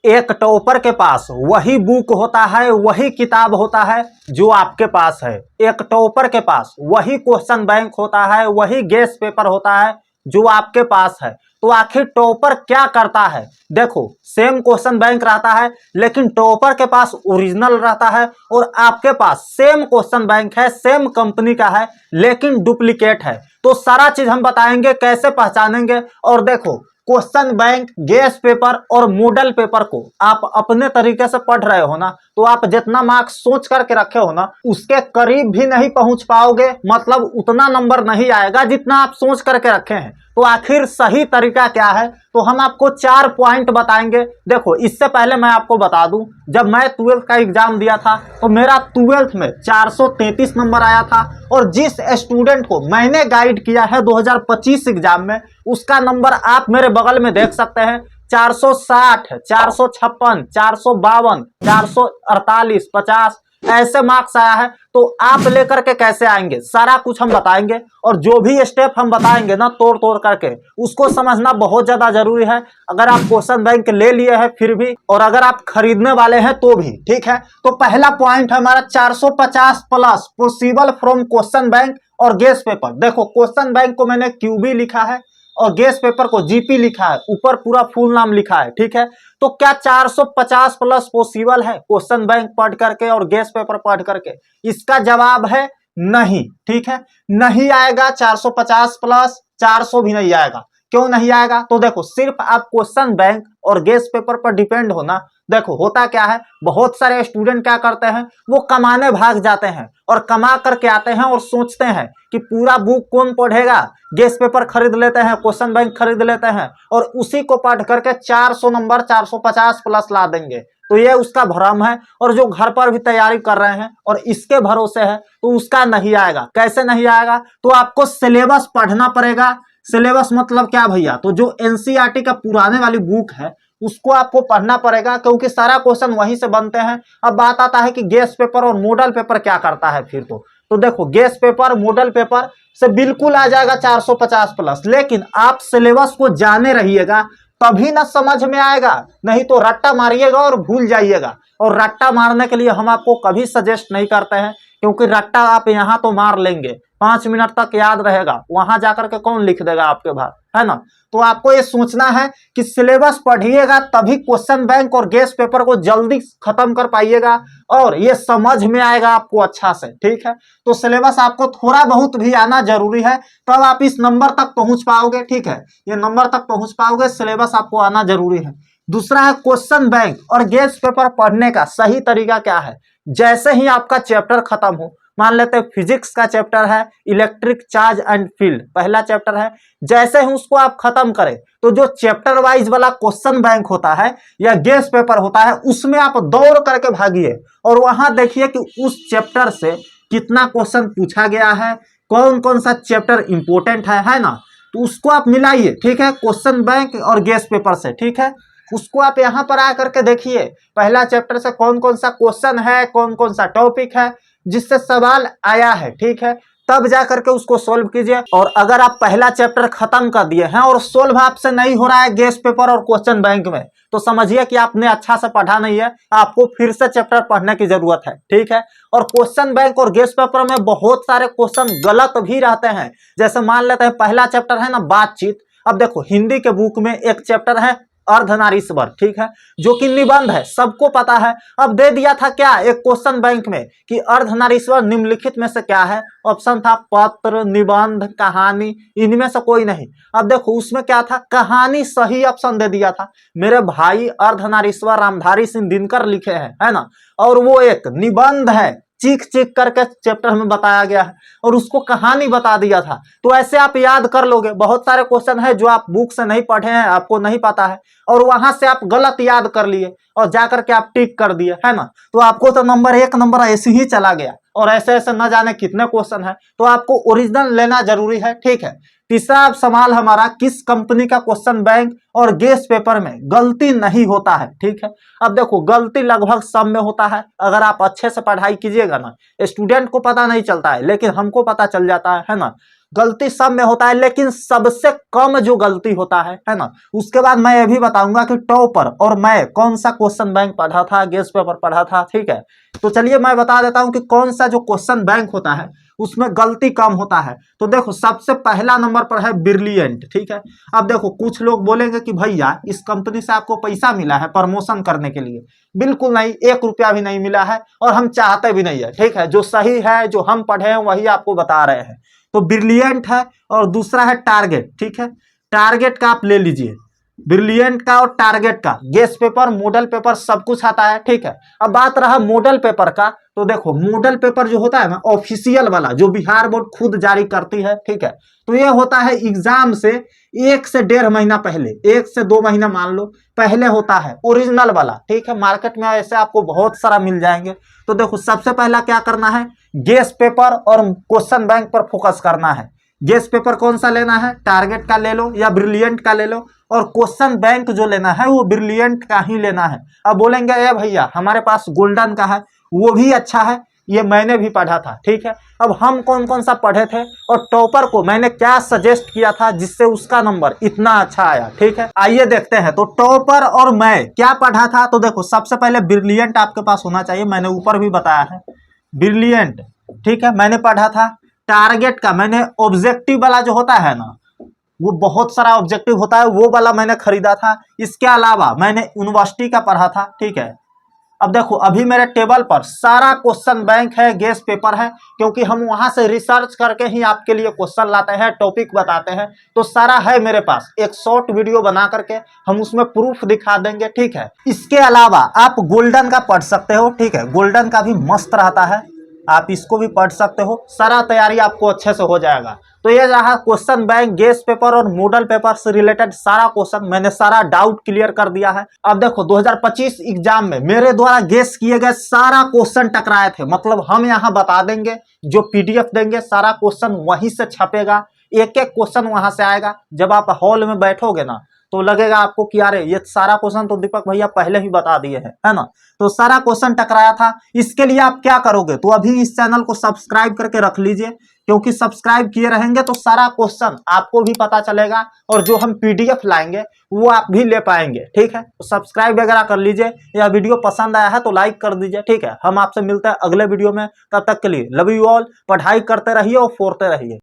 एक टॉपर के पास वही बुक होता है, वही किताब होता है जो आपके पास है। एक टॉपर के पास वही क्वेश्चन बैंक होता है, वही गेस पेपर होता है जो आपके पास है। तो आखिर टॉपर क्या करता है? देखो, सेम क्वेश्चन बैंक रहता है, लेकिन टॉपर के पास ओरिजिनल रहता है और आपके पास सेम क्वेश्चन बैंक है, सेम कंपनी का है, लेकिन डुप्लीकेट है। तो सारा चीज हम बताएंगे, कैसे पहचानेंगे। और देखो, क्वेश्चन बैंक, गेस पेपर और मॉडल पेपर को आप अपने तरीके से पढ़ रहे हो ना, तो आप जितना मार्क्स सोच करके रखे हो ना, उसके करीब भी नहीं पहुंच पाओगे। मतलब उतना नंबर नहीं आएगा जितना आप सोच करके रखे हैं। तो आखिर सही तरीका क्या है? तो हम आपको 4 पॉइंट बताएंगे। देखो, इससे पहले मैं आपको बता दूं, जब मैं 12th का एग्जाम दिया था तो मेरा 12th में 433 नंबर आया था, और जिस स्टूडेंट को मैंने गाइड किया है 2025 एग्जाम में, उसका नंबर आप मेरे बगल में देख सकते हैं। 460, 456, 452, 448, 50 ऐसे मार्क्स आया है। तो आप लेकर के कैसे आएंगे, सारा कुछ हम बताएंगे। और जो भी स्टेप हम बताएंगे ना, तोड़ तोड़ करके, उसको समझना बहुत ज्यादा जरूरी है। अगर आप क्वेश्चन बैंक ले लिए हैं फिर भी, और अगर आप खरीदने वाले हैं तो भी, ठीक है। तो पहला पॉइंट है हमारा 450 plus possible from question bank और गेस पेपर। देखो, क्वेश्चन बैंक को मैंने क्यूबी लिखा है और गेस पेपर को जीपी लिखा है, ऊपर पूरा फुल नाम लिखा है, ठीक है। तो क्या 450 प्लस पॉसिबल है क्वेश्चन बैंक पढ़ करके और गेस पेपर पढ़ करके? इसका जवाब है नहीं, ठीक है। नहीं आएगा 450 प्लस, 400 भी नहीं आएगा। क्यों नहीं आएगा? तो देखो, सिर्फ आप क्वेश्चन बैंक और गेस पेपर पर डिपेंड हो ना। देखो, होता क्या है, बहुत सारे स्टूडेंट क्या करते हैं, वो कमाने भाग जाते हैं और कमा करके आते हैं और सोचते हैं कि पूरा बुक कौन पढ़ेगा, गेस पेपर खरीद लेते हैं, क्वेश्चन बैंक खरीद लेते हैं और उसी को पढ़ करके 400 नंबर, 450 प्लस ला देंगे। तो ये उसका भ्रम है। और जो घर पर भी तैयारी कर रहे हैं और इसके भरोसे है, तो उसका नहीं आएगा। कैसे नहीं आएगा? तो आपको सिलेबस पढ़ना पड़ेगा। सिलेबस मतलब क्या भैया? तो जो एनसीईआरटी का पुराने वाली बुक है उसको आपको पढ़ना पड़ेगा, क्योंकि सारा क्वेश्चन वहीं से बनते हैं। अब बात आता है कि गेस पेपर और मॉडल पेपर क्या करता है फिर। तो देखो, गेस पेपर, मॉडल पेपर से बिल्कुल आ जाएगा 450 प्लस, लेकिन आप सिलेबस को जाने रहिएगा, तभी ना समझ में आएगा। नहीं तो रट्टा मारिएगा और भूल जाइएगा। और रट्टा मारने के लिए हम आपको कभी सजेस्ट नहीं करते हैं, क्योंकि रट्टा आप यहाँ तो मार लेंगे, 5 मिनट तक याद रहेगा, वहां जाकर के कौन लिख देगा आपके बाहर, है ना। तो आपको ये सोचना है कि सिलेबस पढ़िएगा, तभी क्वेश्चन बैंक और गेस पेपर को जल्दी खत्म कर पाइएगा और ये समझ में आएगा आपको अच्छा से, ठीक है। तो सिलेबस आपको थोड़ा बहुत भी आना जरूरी है, तब आप इस नंबर तक पहुंच पाओगे, ठीक है। ये नंबर तक पहुंच पाओगे, सिलेबस आपको आना जरूरी है। दूसरा है क्वेश्चन बैंक और गेस पेपर पढ़ने का सही तरीका क्या है। जैसे ही आपका चैप्टर खत्म हो, मान लेते हैं फिजिक्स का चैप्टर है, इलेक्ट्रिक चार्ज एंड फील्ड पहला चैप्टर है, जैसे ही उसको आप खत्म करें, तो जो चैप्टर वाइज वाला क्वेश्चन बैंक होता है या गेस पेपर होता है, उसमें आप दौड़ करके भागिए और वहां देखिए कि उस चैप्टर से कितना क्वेश्चन पूछा गया है, कौन कौन सा चैप्टर इंपोर्टेंट है ना। तो उसको आप मिलाइए, ठीक है, क्वेश्चन बैंक और गेस पेपर से, ठीक है। उसको आप यहाँ पर आकर के देखिए, पहला चैप्टर से कौन कौन सा क्वेश्चन है, कौन कौन सा टॉपिक है जिससे सवाल आया है, ठीक है। तब जा करके उसको सोल्व कीजिए। और अगर आप पहला चैप्टर खत्म कर दिए हैं और सोल्व आपसे नहीं हो रहा है गेस पेपर और क्वेश्चन बैंक में, तो समझिए कि आपने अच्छा से पढ़ा नहीं है, आपको फिर से चैप्टर पढ़ने की जरूरत है, ठीक है। और क्वेश्चन बैंक और गेस पेपर में बहुत सारे क्वेश्चन गलत भी रहते हैं। जैसे मान लेते हैं पहला चैप्टर है ना, बातचीत। अब देखो, हिंदी के बुक में एक चैप्टर है अर्धनारीश्वर, ठीक है, जो कि निबंध है, सबको पता है। अब दे दिया था क्या एक क्वेश्चन बैंक में कि अर्धनारीश्वर निम्नलिखित में से क्या है। ऑप्शन था पत्र, निबंध, कहानी, इनमें से कोई नहीं। अब देखो, उसमें क्या था, कहानी सही ऑप्शन दे दिया था। मेरे भाई, अर्धनारीश्वर रामधारी सिंह दिनकर लिखे हैं, है ना। और वो एक निबंध है, चीख चीख करके चैप्टर में बताया गया है, और उसको कहानी बता दिया था। तो ऐसे आप याद कर लोगे। बहुत सारे क्वेश्चन है जो आप बुक से नहीं पढ़े हैं, आपको नहीं पता है, और वहां से आप गलत याद कर लिए और जाकर के आप टिक कर दिए, है ना। तो आपको तो नंबर 1 नंबर ऐसे ही चला गया, और ऐसे ऐसे न जाने कितने क्वेश्चन है। तो आपको ओरिजिनल लेना जरूरी है, ठीक है। तीसरा सवाल हमारा, किस कंपनी का क्वेश्चन बैंक और गेस पेपर में गलती नहीं होता है, ठीक है। अब देखो, गलती लगभग सब में होता है। अगर आप अच्छे से पढ़ाई कीजिएगा ना, स्टूडेंट को पता नहीं चलता है, लेकिन हमको पता चल जाता है ना। गलती सब में होता है, लेकिन सबसे कम जो गलती होता है ना। उसके बाद मैं ये भी बताऊंगा कि टॉपर और मैं कौन सा क्वेश्चन बैंक पढ़ा था, गेस्ट पेपर पढ़ा था, ठीक है। तो चलिए मैं बता देता हूं कि कौन सा जो क्वेश्चन बैंक होता है उसमें गलती कम होता है। तो देखो सबसे पहला नंबर पर है ब्रिलियंट, ठीक है। अब देखो कुछ लोग बोलेंगे कि भैया इस कंपनी से आपको पैसा मिला है प्रमोशन करने के लिए। बिल्कुल नहीं, 1 रुपया भी नहीं मिला है और हम चाहते भी नहीं है, ठीक है। जो सही है, जो हम पढ़े हैं वही आपको बता रहे हैं। तो ब्रिलियंट है और दूसरा है टारगेट, ठीक है। टारगेट का आप ले लीजिए, ब्रिलियंट का और टारगेट का गेस्ट पेपर, मॉडल पेपर सब कुछ आता है, ठीक है। अब बात रहा मॉडल पेपर का, तो देखो मॉडल पेपर जो होता है ना ऑफिशियल वाला, जो बिहार बोर्ड खुद जारी करती है, ठीक है। तो ये होता है एग्जाम से 1 से 1.5 महीना पहले, 1 से 2 महीना मान लो पहले होता है ओरिजिनल वाला, ठीक है। मार्केट में ऐसे आपको बहुत सारा मिल जाएंगे। तो देखो सबसे पहला क्या करना है, गेस्ट पेपर और क्वेश्चन बैंक पर फोकस करना है। गेस्ट पेपर कौन सा लेना है, टारगेट का ले लो या ब्रिलियंट का ले लो, और क्वेश्चन बैंक जो लेना है वो ब्रिलियंट का ही लेना है। अब बोलेंगे ए भैया हमारे पास गोल्डन का है, वो भी अच्छा है, ये मैंने भी पढ़ा था, ठीक है। अब हम कौन कौन सा पढ़े थे और टॉपर को मैंने क्या सजेस्ट किया था जिससे उसका नंबर इतना अच्छा आया, ठीक है। आइए देखते हैं तो टॉपर और मैं क्या पढ़ा था। तो देखो सबसे पहले ब्रिलियंट आपके पास होना चाहिए, मैंने ऊपर भी बताया है ब्रिलियंट, ठीक है, मैंने पढ़ा था। टारगेट का मैंने ऑब्जेक्टिव वाला जो होता है ना, वो बहुत सारा ऑब्जेक्टिव होता है, वो वाला मैंने खरीदा था। इसके अलावा मैंने यूनिवर्सिटी का पढ़ा था, ठीक है। अब देखो अभी मेरे टेबल पर सारा क्वेश्चन बैंक है, गेस्ट पेपर है, क्योंकि हम वहां से रिसर्च करके ही आपके लिए क्वेश्चन लाते हैं, टॉपिक बताते हैं। तो सारा है मेरे पास, एक शॉर्ट वीडियो बना करके हम उसमें प्रूफ दिखा देंगे, ठीक है। इसके अलावा आप गोल्डन का पढ़ सकते हो, ठीक है, गोल्डन का भी मस्त रहता है, आप इसको भी पढ़ सकते हो। सारा तैयारी आपको अच्छे से हो जाएगा। तो ये रहा क्वेश्चन बैंक, गेस्ट पेपर और मॉडल पेपर से रिलेटेड सारा क्वेश्चन, मैंने सारा डाउट क्लियर कर दिया है। अब देखो 2025 एग्जाम में मेरे द्वारा गेस किए गए सारा क्वेश्चन टकराए थे, मतलब हम यहाँ बता देंगे, जो पीडीएफ देंगे सारा क्वेश्चन वहीं से छपेगा, एक एक क्वेश्चन वहां से आएगा। जब आप हॉल में बैठोगे ना तो लगेगा आपको कि अरे ये सारा क्वेश्चन तो दीपक भैया पहले ही बता दिए हैं, है ना। तो सारा क्वेश्चन टकराया था। इसके लिए आप क्या करोगे, तो अभी इस चैनल को सब्सक्राइब करके रख लीजिए, क्योंकि सब्सक्राइब किए रहेंगे तो सारा क्वेश्चन आपको भी पता चलेगा और जो हम पीडीएफ लाएंगे वो आप भी ले पाएंगे, ठीक है। तो सब्सक्राइब वगैरह कर लीजिए। यह वीडियो पसंद आया है तो लाइक कर दीजिए, ठीक है। हम आपसे मिलते हैं अगले वीडियो में, तब तक के लिए लव यू ऑल। पढ़ाई करते रहिए और फोड़ते रहिए।